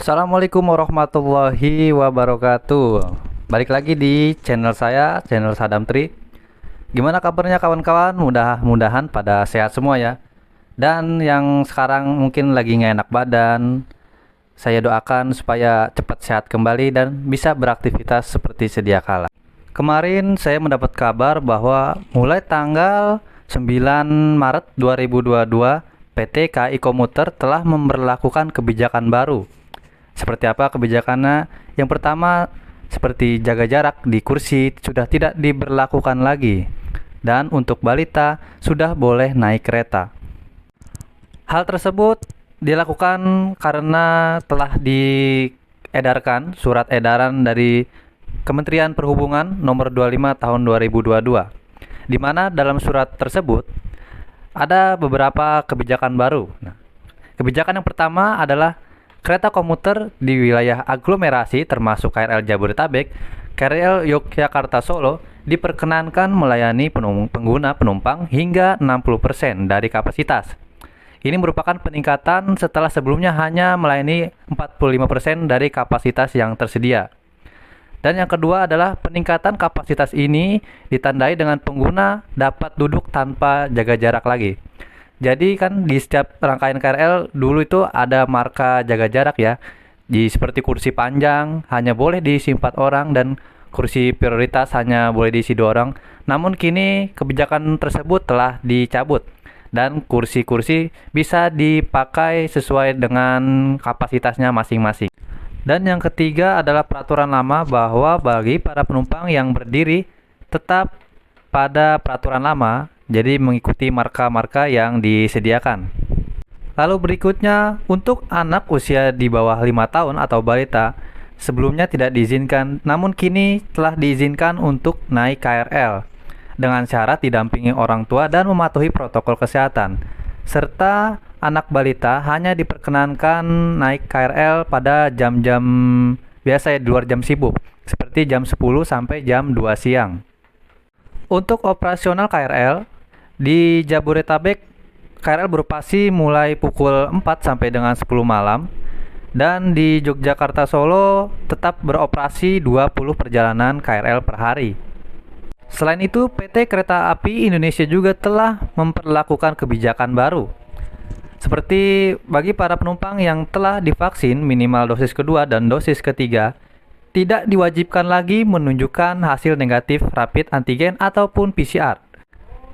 Assalamualaikum warahmatullahi wabarakatuh. Balik lagi di channel saya, channel Sadam Tri. Gimana kabarnya kawan-kawan? Mudah-mudahan pada sehat semua ya. Dan yang sekarang mungkin lagi nggak enak badan, saya doakan supaya cepat sehat kembali dan bisa beraktivitas seperti sedia kala. Kemarin saya mendapat kabar bahwa mulai tanggal 9 Maret 2022 PT KAI Komuter telah memberlakukan kebijakan baru. Seperti apa kebijakannya? Yang pertama, seperti jaga jarak di kursi sudah tidak diberlakukan lagi. Dan untuk balita sudah boleh naik kereta. Hal tersebut dilakukan karena telah diedarkan surat edaran dari Kementerian Perhubungan nomor 25 tahun 2022, di mana dalam surat tersebut ada beberapa kebijakan baru. Kebijakan yang pertama adalah kereta komuter di wilayah aglomerasi termasuk KRL Jabodetabek, KRL Yogyakarta Solo diperkenankan melayani pengguna penumpang hingga 60% dari kapasitas. Ini merupakan peningkatan setelah sebelumnya hanya melayani 45% dari kapasitas yang tersedia. Dan yang kedua adalah peningkatan kapasitas ini ditandai dengan pengguna dapat duduk tanpa jaga jarak lagi. Jadi kan di setiap rangkaian KRL dulu itu ada marka jaga jarak ya. Seperti kursi panjang hanya boleh diisi 4 orang dan kursi prioritas hanya boleh diisi 2 orang. Namun kini kebijakan tersebut telah dicabut dan kursi-kursi bisa dipakai sesuai dengan kapasitasnya masing-masing. Dan yang ketiga adalah peraturan lama bahwa bagi para penumpang yang berdiri tetap pada peraturan lama, jadi mengikuti marka-marka yang disediakan. Lalu berikutnya, untuk anak usia di bawah 5 tahun atau balita, sebelumnya tidak diizinkan, namun kini telah diizinkan untuk naik KRL dengan syarat didampingi orang tua dan mematuhi protokol kesehatan. Serta anak balita hanya diperkenankan naik KRL pada jam-jam biasa ya, di luar jam sibuk, seperti jam 10 sampai jam 2 siang. Untuk operasional KRL di Jabodetabek, KRL beroperasi mulai pukul 4 sampai dengan 10 malam, dan di Yogyakarta Solo tetap beroperasi 20 perjalanan KRL per hari. Selain itu, PT Kereta Api Indonesia juga telah memperlakukan kebijakan baru. Seperti bagi para penumpang yang telah divaksin minimal dosis kedua dan dosis ketiga, tidak diwajibkan lagi menunjukkan hasil negatif rapid antigen ataupun PCR.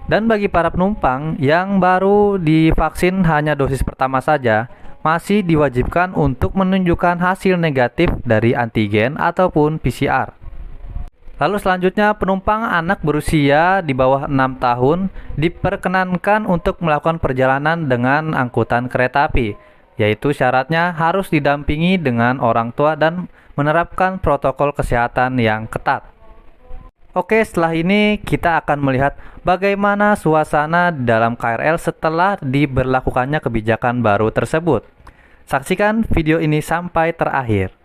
Dan bagi para penumpang yang baru divaksin hanya dosis pertama saja, masih diwajibkan untuk menunjukkan hasil negatif dari antigen ataupun PCR. Lalu selanjutnya, penumpang anak berusia di bawah 6 tahun diperkenankan untuk melakukan perjalanan dengan angkutan kereta api, yaitu syaratnya harus didampingi dengan orang tua dan menerapkan protokol kesehatan yang ketat. Oke, setelah ini kita akan melihat bagaimana suasana di dalam KRL setelah diberlakukannya kebijakan baru tersebut. Saksikan video ini sampai terakhir.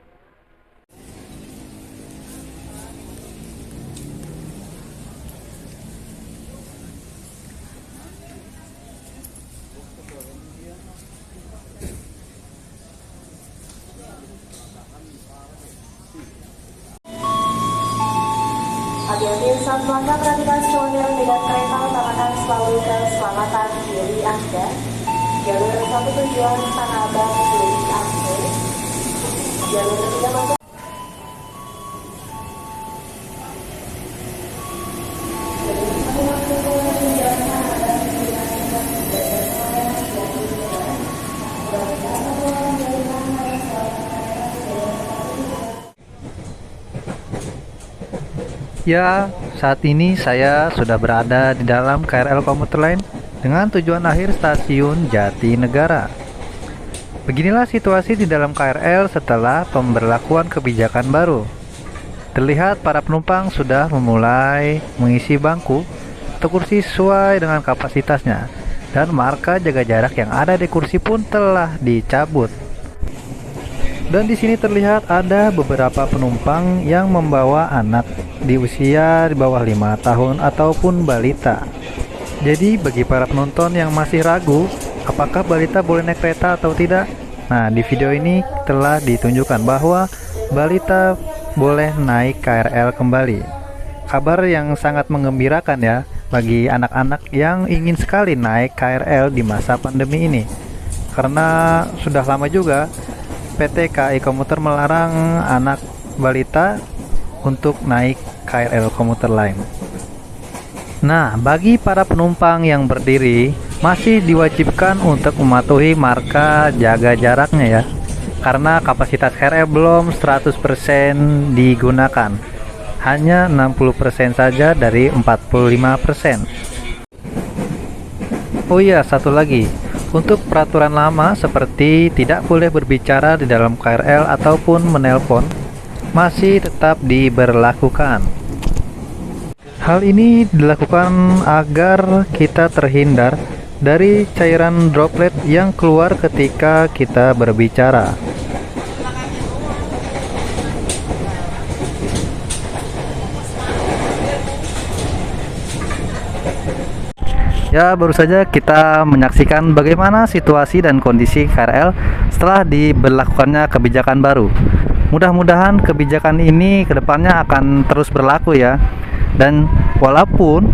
Hati-hati saat melangkah, perhatikan semuanya dengan kereta utamakan selalu keselamatan diri Anda. Jalur satu tujuan Tanah Abang diri Anda. Jalur ketiga masuk. Ya, saat ini saya sudah berada di dalam KRL Komuter Line dengan tujuan akhir stasiun Jatinegara. Beginilah situasi di dalam KRL setelah pemberlakuan kebijakan baru. Terlihat para penumpang sudah memulai mengisi bangku atau kursi sesuai dengan kapasitasnya, dan marka jaga jarak yang ada di kursi pun telah dicabut. Dan di sini terlihat ada beberapa penumpang yang membawa anak di usia di bawah 5 tahun ataupun balita. Jadi bagi para penonton yang masih ragu apakah balita boleh naik kereta atau tidak, Nah, di video ini telah ditunjukkan bahwa balita boleh naik KRL kembali. Kabar yang sangat menggembirakan ya bagi anak-anak yang ingin sekali naik KRL di masa pandemi ini. Karena sudah lama juga PT KAI Komuter melarang anak balita untuk naik KRL komuter lain. Nah, bagi para penumpang yang berdiri masih diwajibkan untuk mematuhi marka jaga jaraknya ya. Karena kapasitas KRL belum 100% digunakan. Hanya 60% saja dari 45%. Oh iya, satu lagi. Untuk peraturan lama seperti tidak boleh berbicara di dalam KRL ataupun menelpon masih tetap diberlakukan. Hal ini dilakukan agar kita terhindar dari cairan droplet yang keluar ketika kita berbicara. Ya, baru saja kita menyaksikan bagaimana situasi dan kondisi KRL setelah diberlakukannya kebijakan baru. Mudah-mudahan kebijakan ini kedepannya akan terus berlaku ya. Dan walaupun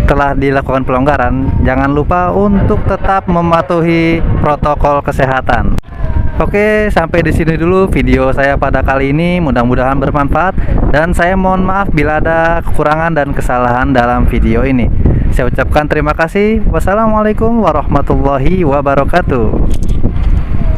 telah dilakukan pelonggaran, jangan lupa untuk tetap mematuhi protokol kesehatan. Oke, sampai di sini dulu video saya pada kali ini. Mudah-mudahan bermanfaat dan saya mohon maaf bila ada kekurangan dan kesalahan dalam video ini. Saya ucapkan terima kasih. Wassalamualaikum warahmatullahi wabarakatuh.